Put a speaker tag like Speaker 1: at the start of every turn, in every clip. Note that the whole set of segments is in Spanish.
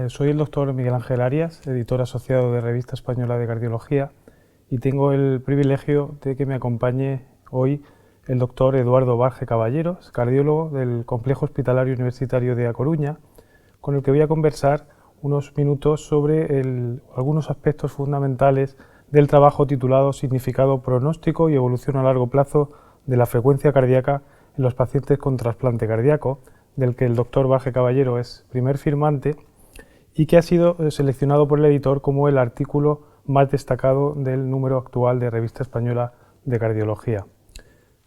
Speaker 1: Soy el doctor Miguel Ángel Arias, editor asociado de Revista Española de Cardiología, y tengo el privilegio de que me acompañe hoy el doctor Eduardo Barge Caballeros, cardiólogo del Complejo Hospitalario Universitario de A Coruña, con el que voy a conversar unos minutos sobre algunos aspectos fundamentales del trabajo titulado Significado, pronóstico y evolución a largo plazo de la frecuencia cardíaca en los pacientes con trasplante cardíaco, del que el doctor Barge Caballero es primer firmante y que ha sido seleccionado por el editor como el artículo más destacado del número actual de Revista Española de Cardiología.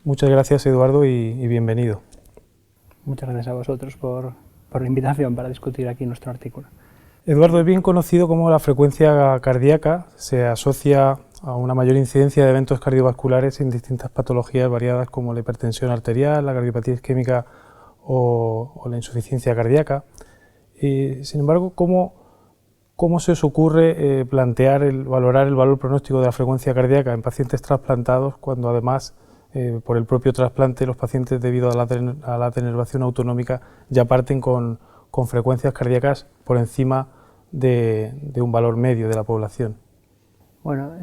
Speaker 1: Muchas gracias, Eduardo, y bienvenido.
Speaker 2: Muchas gracias a vosotros por la invitación para discutir aquí nuestro artículo.
Speaker 1: Eduardo, es bien conocido como la frecuencia cardíaca se asocia a una mayor incidencia de eventos cardiovasculares en distintas patologías variadas como la hipertensión arterial, la cardiopatía isquémica o la insuficiencia cardíaca. Sin embargo, ¿cómo se os ocurre valorar el valor pronóstico de la frecuencia cardíaca en pacientes trasplantados cuando además por el propio trasplante los pacientes, debido a la denervación autonómica, ya parten con frecuencias cardíacas por encima de un valor medio de la población?
Speaker 2: Bueno,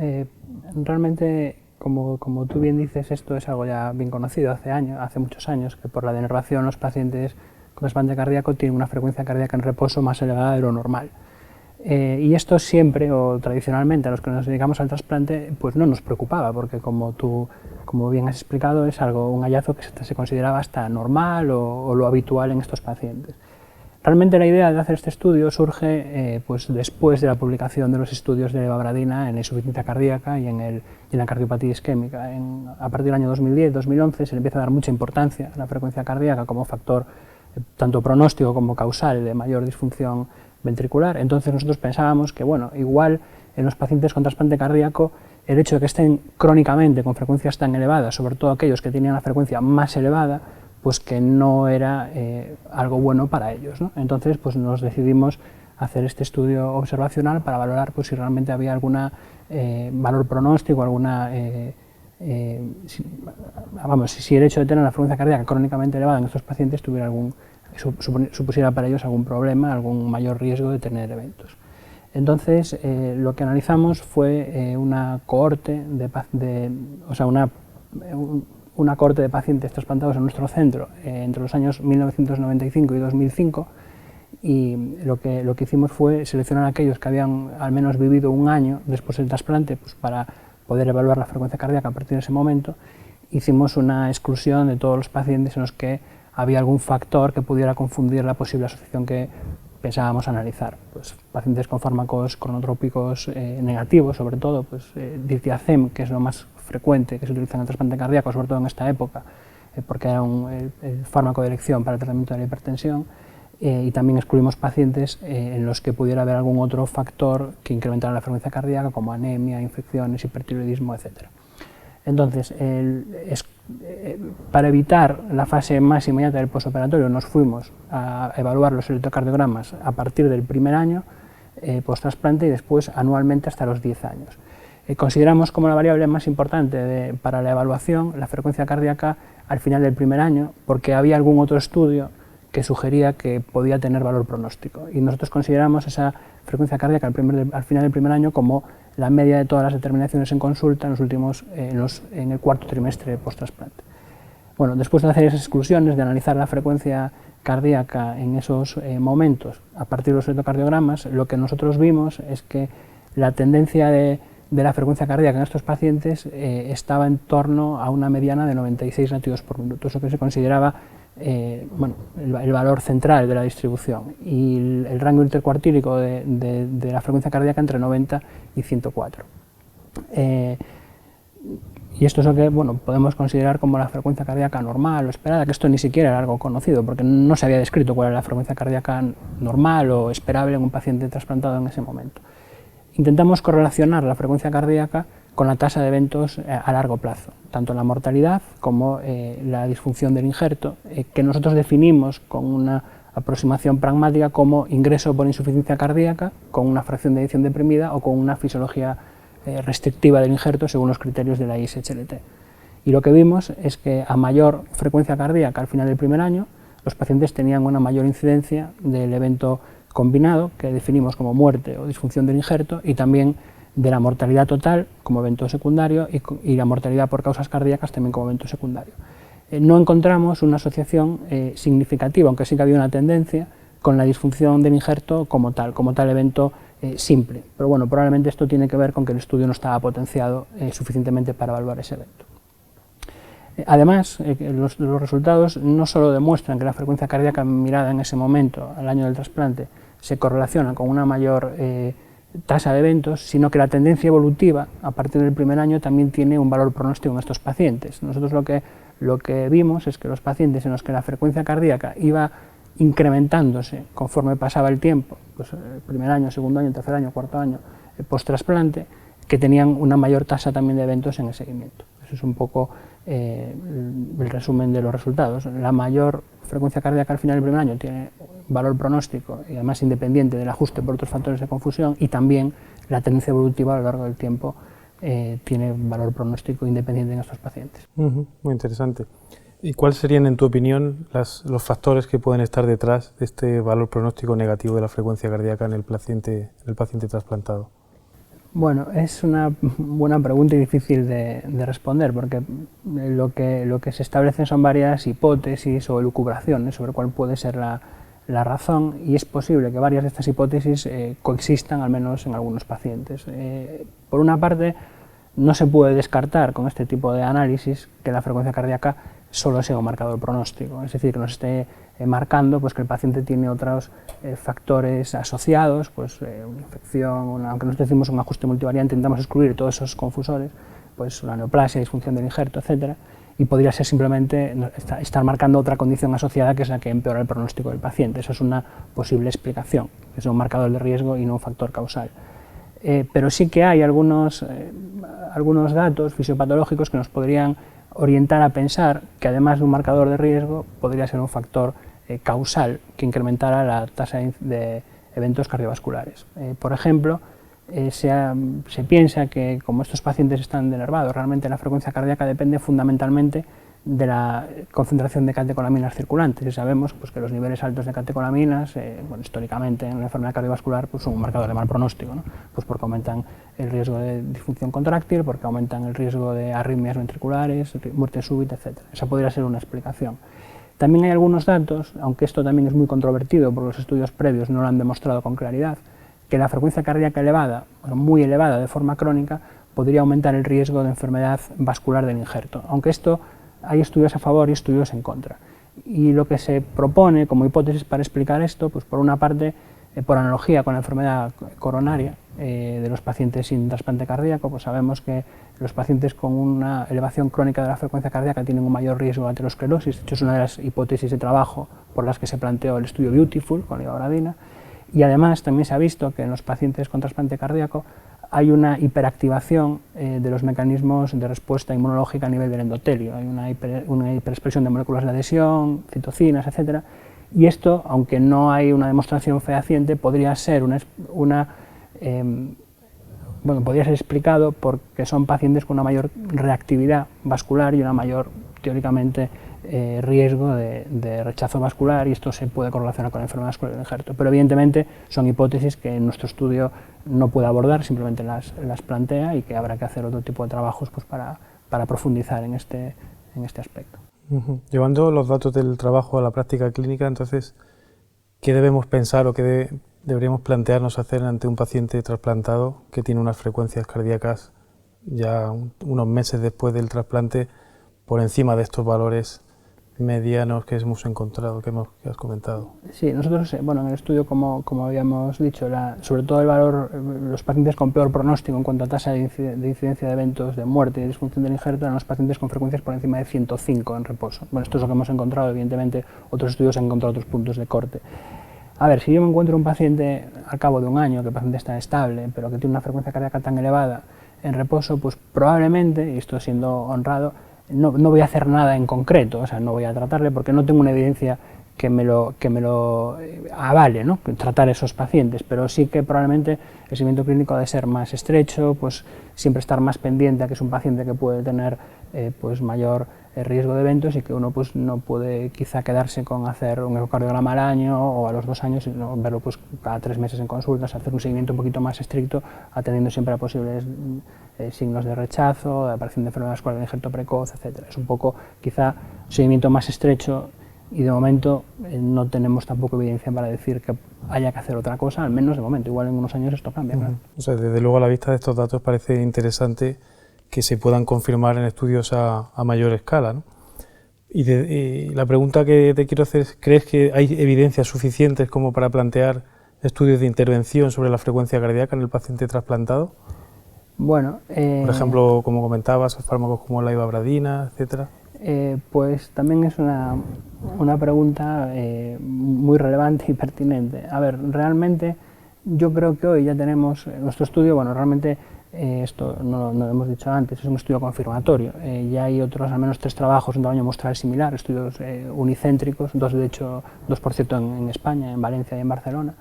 Speaker 2: realmente, como tú bien dices, esto es algo ya bien conocido hace muchos años, que por la denervación los pacientes con trasplante cardíaco tienen una frecuencia cardíaca en reposo más elevada de lo normal. Y esto siempre, o tradicionalmente, a los que nos dedicamos al trasplante, pues no nos preocupaba, porque como bien has explicado, es un hallazgo que se consideraba hasta normal o lo habitual en estos pacientes. Realmente la idea de hacer este estudio surge pues después de la publicación de los estudios de levabradina en la insuficiencia cardíaca y en la cardiopatía isquémica. A partir del año 2010-2011 se le empieza a dar mucha importancia a la frecuencia cardíaca como factor tanto pronóstico como causal de mayor disfunción ventricular. Entonces nosotros pensábamos que, bueno, igual en los pacientes con trasplante cardíaco el hecho de que estén crónicamente con frecuencias tan elevadas, sobre todo aquellos que tenían la frecuencia más elevada, pues que no era algo bueno para ellos, ¿no? Entonces pues nos decidimos hacer este estudio observacional para valorar pues si realmente había alguna valor pronóstico, si el hecho de tener la frecuencia cardíaca crónicamente elevada en estos pacientes supusiera para ellos algún problema, algún mayor riesgo de tener eventos. Entonces lo que analizamos fue una cohorte una cohorte de pacientes trasplantados en nuestro centro entre los años 1995 y 2005, y lo que hicimos fue seleccionar a aquellos que habían al menos vivido un año después del trasplante, pues para poder evaluar la frecuencia cardíaca a partir de ese momento. Hicimos una exclusión de todos los pacientes en los que había algún factor que pudiera confundir la posible asociación que pensábamos analizar. Pues pacientes con fármacos cronotrópicos negativos, sobre todo, pues diltiazem, que es lo más frecuente que se utiliza en el trasplante cardíaco, sobre todo en esta época, porque era el fármaco de elección para el tratamiento de la hipertensión, y también excluimos pacientes en los que pudiera haber algún otro factor que incrementara la frecuencia cardíaca, como anemia, infecciones, hipertiroidismo, etc. Entonces, para evitar la fase más inmediata del postoperatorio, nos fuimos a evaluar los electrocardiogramas a partir del primer año post-trasplante y después anualmente hasta los 10 años. Consideramos como la variable más importante para la evaluación la frecuencia cardíaca al final del primer año, porque había algún otro estudio que sugería que podía tener valor pronóstico, y nosotros consideramos esa frecuencia cardíaca al final del primer año como la media de todas las determinaciones en consulta en el cuarto trimestre post-trasplante. Bueno, después de hacer esas exclusiones, de analizar la frecuencia cardíaca en esos momentos a partir de los electrocardiogramas, lo que nosotros vimos es que la tendencia de la frecuencia cardíaca en estos pacientes estaba en torno a una mediana de 96 latidos por minuto, eso que se consideraba el valor central de la distribución, y el rango intercuartílico de la frecuencia cardíaca entre 90 y 104. Y esto es lo que podemos considerar como la frecuencia cardíaca normal o esperada, que esto ni siquiera era algo conocido, porque no se había descrito cuál era la frecuencia cardíaca normal o esperable en un paciente trasplantado en ese momento. Intentamos correlacionar la frecuencia cardíaca con la tasa de eventos a largo plazo, tanto la mortalidad como la disfunción del injerto, que nosotros definimos con una aproximación pragmática como ingreso por insuficiencia cardíaca, con una fracción de eyección deprimida o con una fisiología restrictiva del injerto según los criterios de la ISHLT. Y lo que vimos es que a mayor frecuencia cardíaca al final del primer año, los pacientes tenían una mayor incidencia del evento combinado, que definimos como muerte o disfunción del injerto, y también de la mortalidad total como evento secundario y la mortalidad por causas cardíacas también como evento secundario. No encontramos una asociación significativa, aunque sí que había una tendencia, con la disfunción del injerto como tal evento simple. Pero bueno, probablemente esto tiene que ver con que el estudio no estaba potenciado suficientemente para evaluar ese evento. Además, los resultados no solo demuestran que la frecuencia cardíaca mirada en ese momento, al año del trasplante, se correlaciona con una mayor tasa de eventos, sino que la tendencia evolutiva a partir del primer año también tiene un valor pronóstico en estos pacientes. Nosotros lo que vimos es que los pacientes en los que la frecuencia cardíaca iba incrementándose conforme pasaba el tiempo, pues el primer año, segundo año, tercer año, cuarto año, post-trasplante, que tenían una mayor tasa también de eventos en el seguimiento. Eso es un poco el resumen de los resultados. La mayor frecuencia cardíaca al final del primer año tiene valor pronóstico y además independiente del ajuste por otros factores de confusión, y también la tendencia evolutiva a lo largo del tiempo tiene valor pronóstico independiente en estos pacientes.
Speaker 1: Muy interesante. ¿Y cuáles serían, en tu opinión, los factores que pueden estar detrás de este valor pronóstico negativo de la frecuencia cardíaca en el paciente trasplantado?
Speaker 2: Bueno, es una buena pregunta y difícil de responder, porque lo que se establecen son varias hipótesis o elucubraciones sobre cuál puede ser la razón, y es posible que varias de estas hipótesis coexistan, al menos en algunos pacientes. Por una parte, no se puede descartar con este tipo de análisis que la frecuencia cardíaca solo sea un marcador pronóstico, es decir, que nos esté marcando pues, que el paciente tiene otros factores asociados, pues una infección, aunque nosotros decimos un ajuste multivariante, intentamos excluir todos esos confusores, pues la neoplasia, disfunción del injerto, etcétera, y podría ser simplemente estar marcando otra condición asociada que es la que empeora el pronóstico del paciente. Eso es una posible explicación, que es un marcador de riesgo y no un factor causal. Pero sí que hay algunos datos fisiopatológicos que nos podrían orientar a pensar que además de un marcador de riesgo podría ser un factor causal que incrementara la tasa de eventos cardiovasculares. Por ejemplo, se piensa que como estos pacientes están denervados, realmente la frecuencia cardíaca depende fundamentalmente de la concentración de catecolaminas circulantes, y sabemos pues, que los niveles altos de catecolaminas, bueno, históricamente en la enfermedad cardiovascular pues, son un marcador de mal pronóstico, ¿no? Pues porque aumentan el riesgo de disfunción contráctil, porque aumentan el riesgo de arritmias ventriculares, muerte súbita, etc. Esa podría ser una explicación. También hay algunos datos, aunque esto también es muy controvertido porque los estudios previos no lo han demostrado con claridad, que la frecuencia cardíaca elevada, o muy elevada de forma crónica, podría aumentar el riesgo de enfermedad vascular del injerto, aunque esto hay estudios a favor y estudios en contra. Y lo que se propone como hipótesis para explicar esto, pues por una parte, por analogía con la enfermedad coronaria de los pacientes sin trasplante cardíaco, pues sabemos que los pacientes con una elevación crónica de la frecuencia cardíaca tienen un mayor riesgo de aterosclerosis. De hecho, es una de las hipótesis de trabajo por las que se planteó el estudio Beautiful con la ivabradina. Y además también se ha visto que en los pacientes con trasplante cardíaco hay una hiperactivación de los mecanismos de respuesta inmunológica a nivel del endotelio. Hay una hiperexpresión de moléculas de adhesión, citocinas, etc. Y esto, aunque no hay una demostración fehaciente, podría ser podría ser explicado porque son pacientes con una mayor reactividad vascular y una mayor, teóricamente, riesgo de rechazo vascular, y esto se puede correlacionar con la enfermedad vascular del injerto. Pero evidentemente son hipótesis que en nuestro estudio no puede abordar, simplemente las plantea, y que habrá que hacer otro tipo de trabajos pues, para profundizar en este aspecto.
Speaker 1: Llevando los datos del trabajo a la práctica clínica, entonces, ¿qué debemos pensar o qué deberíamos plantearnos hacer ante un paciente trasplantado que tiene unas frecuencias cardíacas ya unos meses después del trasplante por encima de estos valores medianos que hemos encontrado, que has comentado?
Speaker 2: Sí, nosotros, bueno, en el estudio, como habíamos dicho, sobre todo el valor, los pacientes con peor pronóstico en cuanto a tasa de incidencia de eventos de muerte y disfunción del injerto eran los pacientes con frecuencias por encima de 105 en reposo. Bueno, esto es lo que hemos encontrado, evidentemente otros estudios han encontrado otros puntos de corte. A ver, si yo me encuentro un paciente al cabo de un año, que el paciente está estable, pero que tiene una frecuencia cardíaca tan elevada en reposo, pues probablemente, y esto siendo honrado, no voy a hacer nada en concreto, o sea, no voy a tratarle porque no tengo una evidencia que me lo avale, ¿no? Tratar esos pacientes, pero sí que probablemente el seguimiento clínico ha de ser más estrecho, pues siempre estar más pendiente a que es un paciente que puede tener pues mayor riesgo de eventos y que uno pues no puede quizá quedarse con hacer un ecocardiograma al año o a los 2 años, sino verlo pues cada 3 meses en consultas, hacer un seguimiento un poquito más estricto, atendiendo siempre a posibles signos de rechazo, de aparición de enfermedades vasculares de injerto precoz, etc. Es un poco quizá un seguimiento más estrecho y de momento no tenemos tampoco evidencia para decir que haya que hacer otra cosa, al menos de momento. Igual en unos años esto cambia. Claro.
Speaker 1: O sea, desde luego a la vista de estos datos parece interesante que se puedan confirmar en estudios a mayor escala, ¿no? Y la pregunta que te quiero hacer es, ¿crees que hay evidencias suficientes como para plantear estudios de intervención sobre la frecuencia cardíaca en el paciente trasplantado?
Speaker 2: Bueno,
Speaker 1: por ejemplo, como comentabas, fármacos como la ivabradina, etcétera.
Speaker 2: Pues también es una pregunta muy relevante y pertinente. A ver, realmente yo creo que hoy ya tenemos nuestro estudio, bueno, realmente esto no lo hemos dicho antes, es un estudio confirmatorio. Ya hay otros, al menos 3 trabajos en tamaño muestral similar, estudios unicéntricos, 2 de hecho, 2 por cierto en España, en Valencia y en Barcelona,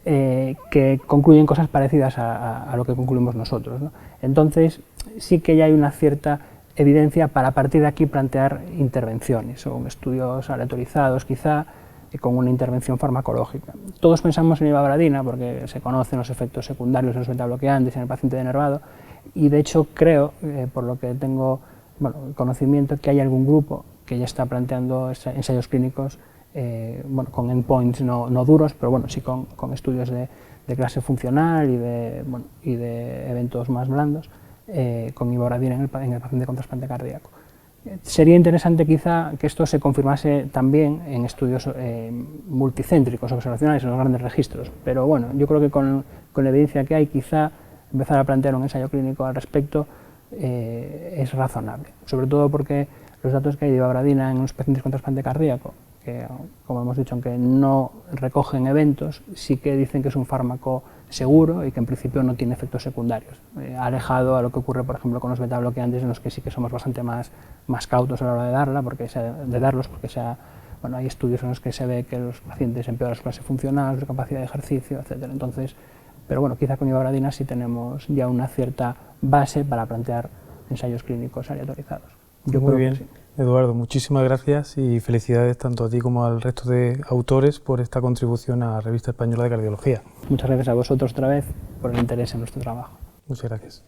Speaker 2: que concluyen cosas parecidas a lo que concluimos nosotros, ¿no? Entonces, sí que ya hay una cierta evidencia para a partir de aquí plantear intervenciones o estudios aleatorizados quizá con una intervención farmacológica. Todos pensamos en ivabradina porque se conocen los efectos secundarios de los beta-bloqueantes en el paciente denervado y de hecho creo, por lo que tengo conocimiento, que hay algún grupo que ya está planteando ensayos clínicos con endpoints no duros, pero bueno, sí con estudios de clase funcional y de eventos más blandos, con ivabradina en el paciente con trasplante cardíaco. Sería interesante quizá que esto se confirmase también en estudios multicéntricos, observacionales, en los grandes registros, pero bueno, yo creo que con la evidencia que hay, quizá empezar a plantear un ensayo clínico al respecto es razonable, sobre todo porque los datos que hay de ivabradina en los pacientes con trasplante cardíaco, que como hemos dicho, aunque no recogen eventos, sí que dicen que es un fármaco seguro y que en principio no tiene efectos secundarios, alejado a lo que ocurre por ejemplo con los beta-bloqueantes, en los que sí que somos bastante más cautos a la hora de darlos, porque hay estudios en los que se ve que los pacientes empeoran su clase funcional, su capacidad de ejercicio, etc. Entonces, pero bueno, quizá con ivabradina sí tenemos ya una cierta base para plantear ensayos clínicos aleatorizados.
Speaker 1: Muy bien, sí. Eduardo, muchísimas gracias y felicidades tanto a ti como al resto de autores por esta contribución a la Revista Española de Cardiología.
Speaker 2: Muchas gracias a vosotros otra vez por el interés en nuestro trabajo.
Speaker 1: Muchas gracias.